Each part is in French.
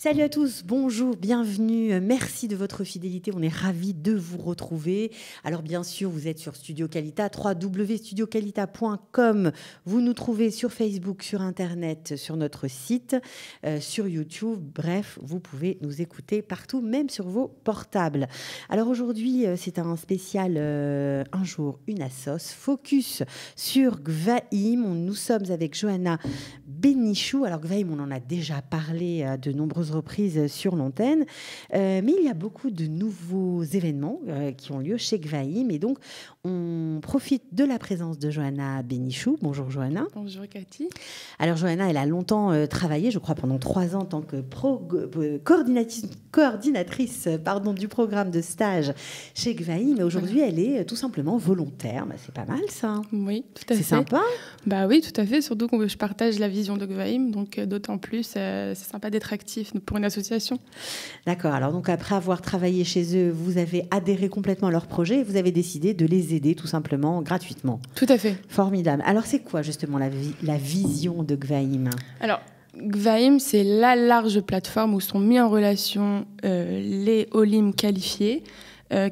Salut à tous, bonjour, bienvenue, merci de votre fidélité, on est ravis de vous retrouver. Alors bien sûr, vous êtes sur Studio Qualita, www.studioqualita.com. Vous nous trouvez sur Facebook, sur Internet, sur notre site, sur YouTube. Bref, vous pouvez nous écouter partout, même sur vos portables. Alors aujourd'hui, c'est un spécial Un jour, une assos, focus sur Gvaïm. Nous sommes avec Johanna Benichou. Alors Gvaïm, on en a déjà parlé à de nombreuses reprises sur l'antenne, mais il y a beaucoup de nouveaux événements qui ont lieu chez Gvaïm, et donc on profite de la présence de Johanna Benichou. Bonjour Johanna. Bonjour Cathy. Alors Johanna, elle a longtemps travaillé, je crois pendant 3 ans, en tant que coordinatrice du programme de stage chez Gvaïm, mais aujourd'hui elle est tout simplement volontaire. Bah, c'est pas mal ça. Oui, tout à fait. C'est sympa. Bah oui, tout à fait, surtout que je partage la vision de Gvaïm, donc d'autant plus c'est sympa d'être actif pour une association. D'accord, alors donc après avoir travaillé chez eux, vous avez adhéré complètement à leur projet et vous avez décidé de les aider tout simplement gratuitement. Tout à fait. Formidable. Alors c'est quoi justement la vision de Gvaïm ? Alors Gvaïm, c'est la large plateforme où sont mis en relation les Olim qualifiés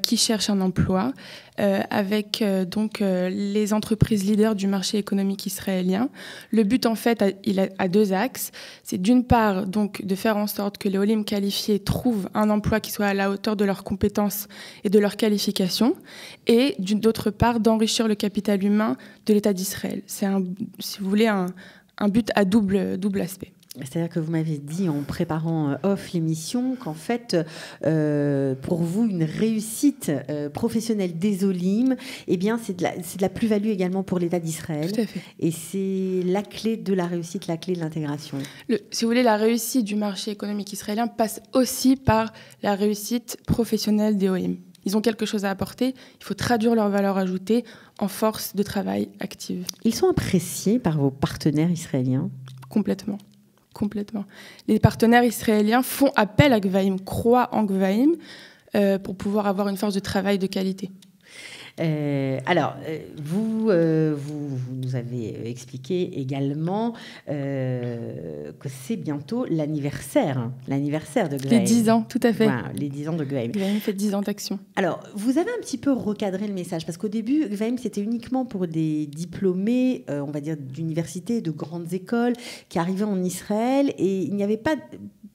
qui cherchent un emploi avec les entreprises leaders du marché économique israélien. Le but, en fait, il a 2 axes. C'est d'une part donc de faire en sorte que les Olim qualifiés trouvent un emploi qui soit à la hauteur de leurs compétences et de leurs qualifications, et d'autre part d'enrichir le capital humain de l'État d'Israël. C'est, si vous voulez, un but à double aspect. C'est-à-dire que vous m'avez dit en préparant off l'émission qu'en fait, pour vous, une réussite professionnelle des Olim, eh bien, c'est de la plus-value également pour l'État d'Israël. Tout à fait. Et c'est la clé de la réussite, la clé de l'intégration. Si vous voulez, la réussite du marché économique israélien passe aussi par la réussite professionnelle des Olim. Ils ont quelque chose à apporter, il faut traduire leur valeur ajoutée en force de travail active. Ils sont appréciés par vos partenaires israéliens ? Complètement. Les partenaires israéliens font appel à Gvaïm, croient en Gvaïm pour pouvoir avoir une force de travail de qualité. Vous nous avez expliqué également que c'est bientôt l'anniversaire de Gvaïm. Les 10 ans, tout à fait. Voilà, les 10 ans de Gvaïm. Gvaïm fait 10 ans d'action. Alors, vous avez un petit peu recadré le message, parce qu'au début, Gvaïm, c'était uniquement pour des diplômés, on va dire, d'universités, de grandes écoles, qui arrivaient en Israël, et il n'y avait pas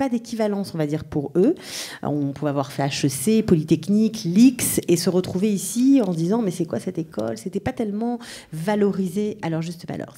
d'équivalence, on va dire, pour eux. On pouvait avoir fait HEC, Polytechnique, l'X, et se retrouver ici en se disant mais c'est quoi cette école ? C'était pas tellement valorisé. Alors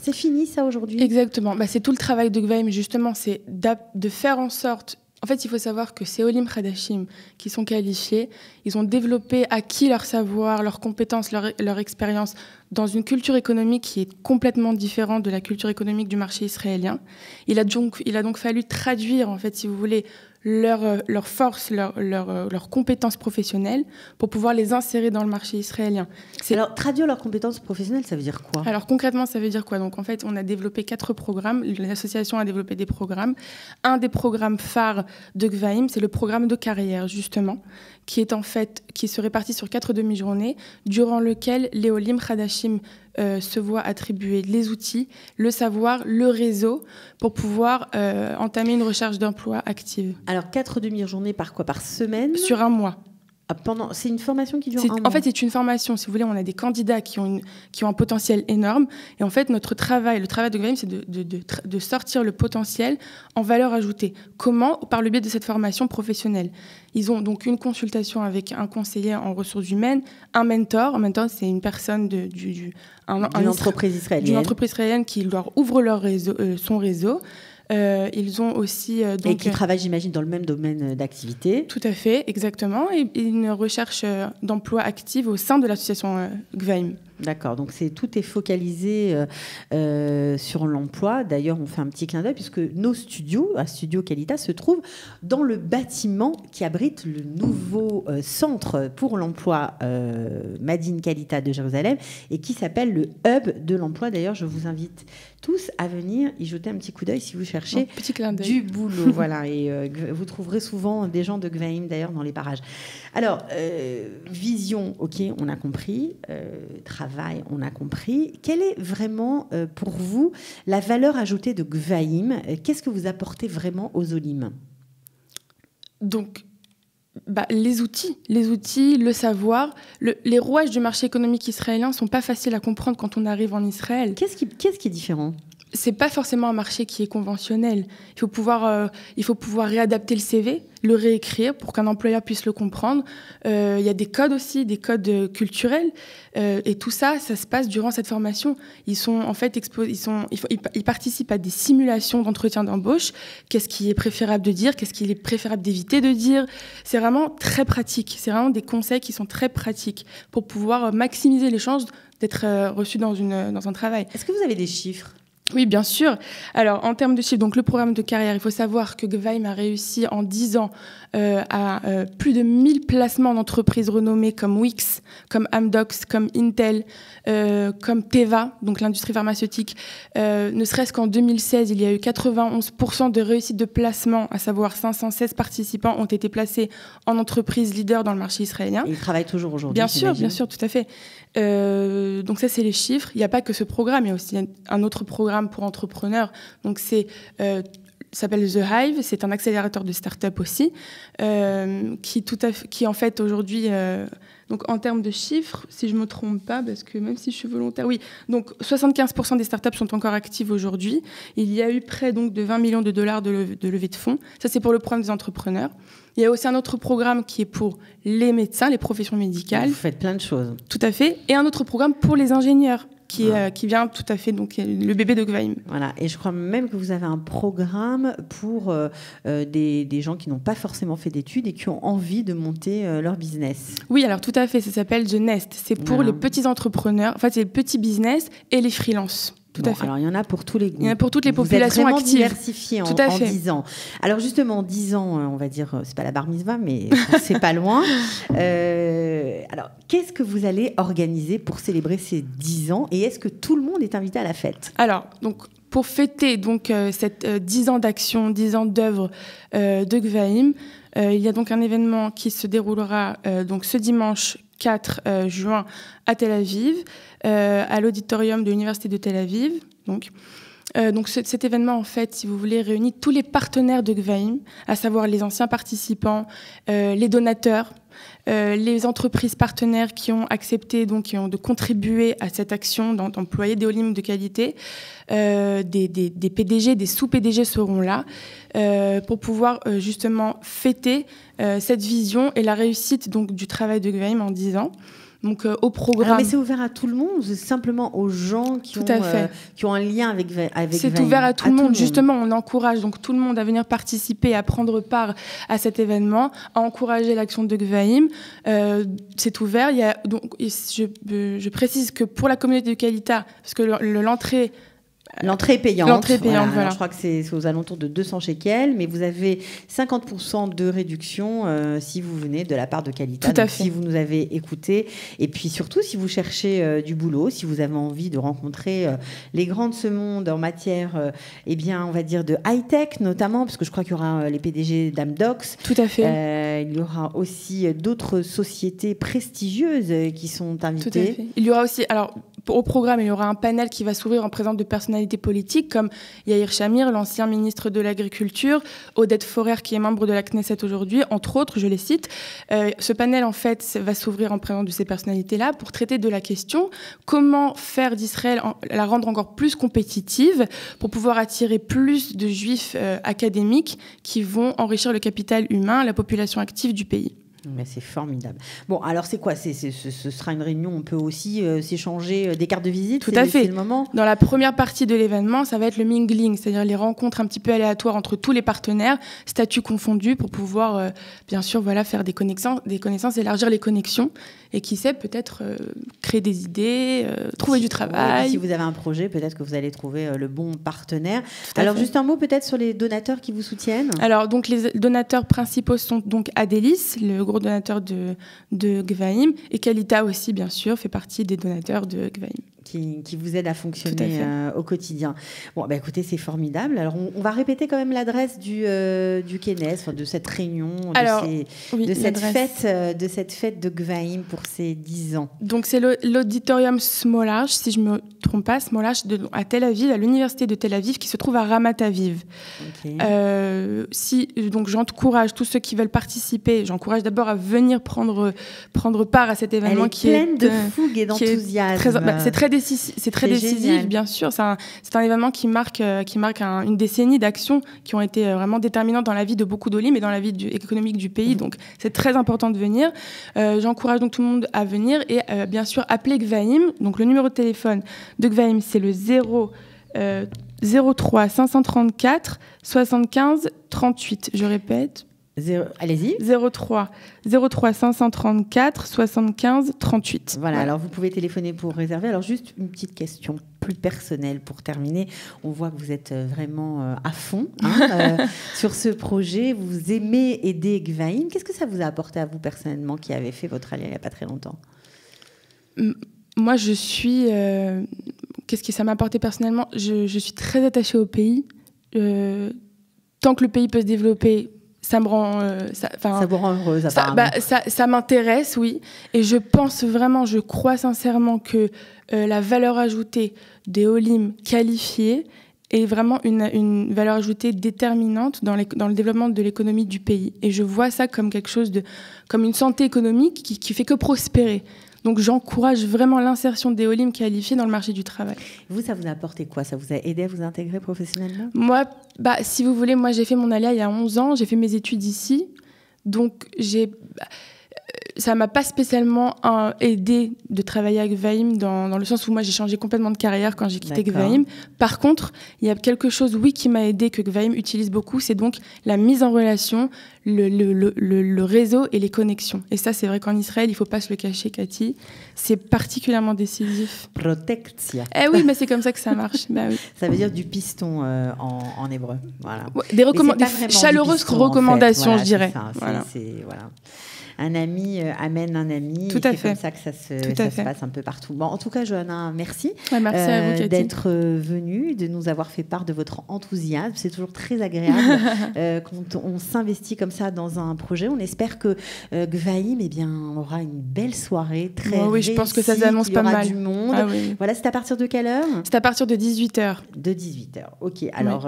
c'est fini ça aujourd'hui ? Exactement. C'est tout le travail de Gvaïm justement, c'est de faire en sorte. En fait, il faut savoir que ces Olim Hadashim qui sont qualifiés, ils ont développé, acquis leur savoir, leurs compétences, leur expérience dans une culture économique qui est complètement différente de la culture économique du marché israélien. Il a donc fallu traduire, en fait, si vous voulez, leur force, leurs compétences professionnelles pour pouvoir les insérer dans le marché israélien. Alors, traduire leurs compétences professionnelles, ça veut dire quoi ? Alors, concrètement, ça veut dire quoi ? Donc, en fait, on a développé 4 programmes. L'association a développé des programmes. Un des programmes phares de Gvaïm, c'est le programme de carrière, justement, qui se répartit sur 4 demi-journées, durant lequel les Olim Hadashim se voient attribuer les outils, le savoir, le réseau, pour pouvoir entamer une recherche d'emploi active. Alors, 4 demi-journées par quoi ? Par semaine ? Sur un mois. C'est une formation qui dure un mois. En fait, c'est une formation. Si vous voulez, on a des candidats qui ont un potentiel énorme. Et en fait, le travail de Gvaïm, c'est de sortir le potentiel en valeur ajoutée. Comment ? Par le biais de cette formation professionnelle. Ils ont donc une consultation avec un conseiller en ressources humaines, un mentor. Un mentor, c'est une personne d'une entreprise israélienne. D'une entreprise israélienne qui leur ouvre son réseau. Ils ont aussi... et qui travaillent, j'imagine, dans le même domaine d'activité. Tout à fait, exactement. Et une recherche d'emploi active au sein de l'association Gvaïm. D'accord, donc tout est focalisé sur l'emploi. D'ailleurs, on fait un petit clin d'œil puisque nos studios, à Studio Qualita, se trouvent dans le bâtiment qui abrite le nouveau centre pour l'emploi Madine Qualita de Jérusalem et qui s'appelle le Hub de l'emploi. D'ailleurs, je vous invite tous à venir y jeter un petit coup d'œil si vous cherchez du boulot. Voilà, et vous trouverez souvent des gens de Gvaïm d'ailleurs dans les parages. Alors, vision, ok, on a compris. Travail, on a compris. Quelle est vraiment pour vous la valeur ajoutée de Gvaïm ? Qu'est-ce que vous apportez vraiment aux Olim ? Donc, les outils, le savoir, les rouages du marché économique israélien ne sont pas faciles à comprendre quand on arrive en Israël. Qu'est-ce qui est différent ? C'est pas forcément un marché qui est conventionnel. Il faut pouvoir réadapter le CV, le réécrire pour qu'un employeur puisse le comprendre. Il y a des codes aussi, des codes culturels. Et tout ça, ça se passe durant cette formation. Ils sont en fait ils participent à des simulations d'entretien d'embauche. Qu'est-ce qui est préférable de dire ? Qu'est-ce qu'il est préférable d'éviter de dire ? C'est vraiment très pratique. C'est vraiment des conseils qui sont très pratiques pour pouvoir maximiser les chances d'être reçu dans un travail. Est-ce que vous avez des chiffres ? Oui, bien sûr. Alors, en termes de chiffres, donc le programme de carrière, il faut savoir que Gvaim a réussi en 10 ans à plus de 1000 placements d'entreprises renommées comme Wix, comme Amdocs, comme Intel, comme Teva, donc l'industrie pharmaceutique. Ne serait-ce qu'en 2016, il y a eu 91% de réussite de placement, à savoir 516 participants ont été placés en entreprise leader dans le marché israélien. Et ils travaillent toujours aujourd'hui, bien sûr, tout à fait. Donc ça, c'est les chiffres. Il n'y a pas que ce programme, il y a aussi un autre programme pour entrepreneurs. Donc s'appelle The Hive, c'est un accélérateur de start-up aussi, qui en fait aujourd'hui, donc en termes de chiffres, si je ne me trompe pas, parce que même si je suis volontaire, oui, donc 75% des start-up sont encore actives aujourd'hui. Il y a eu près donc de 20 millions de dollars de levée de fonds. Ça, c'est pour le programme des entrepreneurs. Il y a aussi un autre programme qui est pour les médecins, les professions médicales. Vous faites plein de choses. Tout à fait. Et un autre programme pour les ingénieurs. Qui vient tout à fait, donc le bébé de Gvaim. Voilà, et je crois même que vous avez un programme pour des gens qui n'ont pas forcément fait d'études et qui ont envie de monter leur business. Oui, alors tout à fait, ça s'appelle The Nest. C'est pour les petits entrepreneurs, en fait c'est les petits business et les freelances. Tout à fait. Alors, il y en a pour tous les goûts. Il y en a pour toutes les populations actives. Vous êtes vraiment diversifié en 10 ans. Alors, justement, 10 ans, on va dire, c'est pas la bar mitzvah, mais c'est pas loin. Alors, qu'est-ce que vous allez organiser pour célébrer ces 10 ans ? Et est-ce que tout le monde est invité à la fête ? Alors, donc, pour fêter donc, cette 10 ans d'action, 10 ans d'œuvre de Gvaim, il y a donc un événement qui se déroulera donc ce dimanche 4 juin à Tel Aviv, à l'auditorium de l'Université de Tel Aviv. Donc cet événement, en fait, si vous voulez, réunit tous les partenaires de Gvaim, à savoir les anciens participants, les donateurs, les entreprises partenaires qui ont accepté, donc qui ont de contribuer à cette action d'employer des Olim de qualité. Des PDG, des sous-PDG seront là pour pouvoir justement fêter cette vision et la réussite donc, du travail de Gvaim en 10 ans. Donc, au programme. Alors, mais c'est ouvert à tout le monde, c'est simplement aux gens qui ont un lien avec c'est Gvaim. Ouvert à tout le monde. Justement, on encourage donc tout le monde à venir participer, à prendre part à cet événement, à encourager l'action de Gvaim. C'est ouvert. Il y a, donc, je précise que pour la communauté de Kalita, parce que l'entrée... L'entrée est payante. Voilà. Je crois que c'est aux alentours de 200 shekels, mais vous avez 50% de réduction si vous venez de la part de Kalita. Tout à fait. Si vous nous avez écoutés. Et puis surtout, si vous cherchez du boulot, si vous avez envie de rencontrer les grands de ce monde en matière, on va dire de high-tech notamment, parce que je crois qu'il y aura les PDG d'Amdocs. Tout à fait. Il y aura aussi d'autres sociétés prestigieuses qui sont invitées. Tout à fait. Il y aura aussi... Alors, au programme, il y aura un panel qui va s'ouvrir en présence de personnalités politiques comme Yair Shamir, l'ancien ministre de l'Agriculture, Odette Forer, qui est membre de la Knesset aujourd'hui, entre autres, je les cite. Ce panel, en fait, va s'ouvrir en présence de ces personnalités-là pour traiter de la question comment faire d'Israël, la rendre encore plus compétitive pour pouvoir attirer plus de juifs académiques qui vont enrichir le capital humain, la population active du pays. Mais c'est formidable. Bon, alors c'est quoi ? Ce sera une réunion, on peut aussi s'échanger des cartes de visite. Tout à fait. C'est le moment. Dans la première partie de l'événement, ça va être le mingling, c'est-à-dire les rencontres un petit peu aléatoires entre tous les partenaires, statuts confondus, pour pouvoir, bien sûr, faire des connaissances, élargir les connexions, et qui sait, peut-être créer des idées, trouver du travail. Ouais, si vous avez un projet, peut-être que vous allez trouver le bon partenaire. Alors, juste un mot peut-être sur les donateurs qui vous soutiennent. Alors, donc, les donateurs principaux sont donc Adélis, le gros donateur de Gvaim, et Kalita aussi, bien sûr, fait partie des donateurs de Gvaim. qui vous aide à fonctionner au quotidien. Bon, bah, écoutez, c'est formidable. Alors, on va répéter quand même l'adresse du Kenes, de cette réunion, de cette fête de Gvaïm pour ses 10 ans. Donc, c'est l'auditorium Smolaj, si je ne me trompe pas, Smolaj à Tel Aviv, à l'université de Tel Aviv, qui se trouve à Ramat Aviv. Okay. Donc, j'encourage tous ceux qui veulent participer, j'encourage d'abord à venir prendre part à cet événement qui est pleine de fougue et d'enthousiasme. C'est très décisif, génial. Bien sûr. C'est un événement qui marque une décennie d'actions qui ont été vraiment déterminantes dans la vie de beaucoup d'Olim et dans la vie économique du pays. Donc, c'est très important de venir. J'encourage donc tout le monde à venir et bien sûr, appeler Gvaïm. Donc, le numéro de téléphone de Gvaïm, c'est le 03 534 75 38. Je répète. Allez-y. 03 534 75 38. Voilà, alors vous pouvez téléphoner pour réserver. Alors juste une petite question plus personnelle pour terminer. On voit que vous êtes vraiment à fond sur ce projet. Vous aimez aider Gvaïm. Qu'est-ce que ça vous a apporté à vous personnellement qui avez fait votre allié il n'y a pas très longtemps? Moi, je suis... Qu'est-ce que ça m'a apporté personnellement? Je suis très attachée au pays. Tant que le pays peut se développer... Ça me rend... ça vous rend heureuse, ça m'intéresse, oui. Et je pense vraiment, je crois sincèrement que la valeur ajoutée des Olim qualifiés est vraiment une valeur ajoutée déterminante dans le développement de l'économie du pays. Et je vois ça comme quelque chose comme une santé économique qui fait que prospérer. Donc j'encourage vraiment l'insertion des Olim qualifiés dans le marché du travail. Vous, ça vous a apporté quoi? Ça vous a aidé à vous intégrer professionnellement? Moi, si vous voulez, j'ai fait mon alia il y a 11 ans, j'ai fait mes études ici. Donc ça ne m'a pas spécialement aidé de travailler avec Gvaïm dans le sens où moi j'ai changé complètement de carrière quand j'ai quitté Gvaïm. Par contre, il y a quelque chose, qui m'a aidé, que Gvaïm utilise beaucoup, c'est donc la mise en relation, le réseau et les connexions. Et ça, c'est vrai qu'en Israël, il ne faut pas se le cacher, Cathy, c'est particulièrement décisif. Protection. Oui, mais c'est comme ça que ça marche. Oui. Ça veut dire du piston en hébreu. Voilà. Des chaleureuses recommandations, en fait. Je dirais. Voilà. Voilà. Un ami amène un ami. Tout à fait. C'est comme ça que ça se passe un peu partout. Bon, en tout cas, Johanna, merci, merci à vous, Cathy, d'être venue, de nous avoir fait part de votre enthousiasme. C'est toujours très agréable quand on s'investit comme ça dans un projet. On espère que Gvaïm aura une belle soirée, très réussie. Je pense que ça s'annonce pas mal. Du monde. Oui. Voilà, c'est à partir de quelle heure? C'est à partir de 18h. De 18h. Ok, alors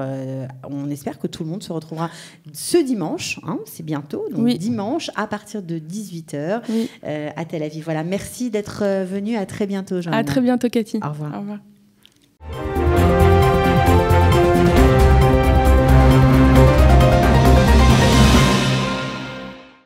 on espère que tout le monde se retrouvera ce dimanche, c'est bientôt, donc dimanche à partir de 18h à Tel Aviv. Voilà, merci d'être venu. À très bientôt, Johanna. À très bientôt, Cathy. Au revoir. Au revoir.